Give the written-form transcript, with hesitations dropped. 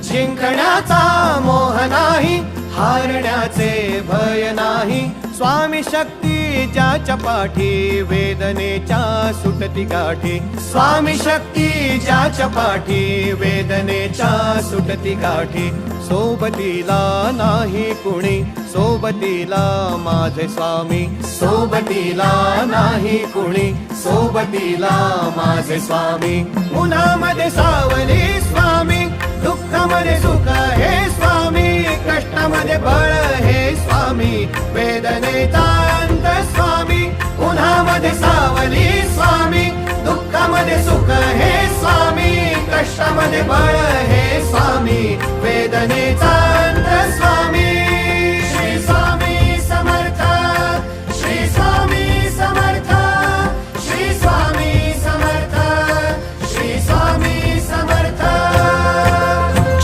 जिंकण्याचा मोह नाही, हारण्याचे भय नाही. स्वामी शक्ती ज्याच्या पाठी, वेदनेच्या सुटती गाठी. स्वामी शक्ती ज्याच्या पाठी, वेदनेच्या सुटती गाठी. सोबतीला नाही कुणी, सोबतीला माझे स्वामी. सोबतीला नाही कुणी, सोबतीला माझे स्वामी. उन्हामध्ये सावली स्वामी, दुःखामध्ये सुख हे स्वामी. कष्टामध्ये बळ हे स्वामी, वेदनेचा अंत स्वामी. उन्हामध्ये सावली स्वामी, दुःखामध्ये सुख हे स्वामी. कष्टामध्ये बळ हे स्वामी, वेदनेचा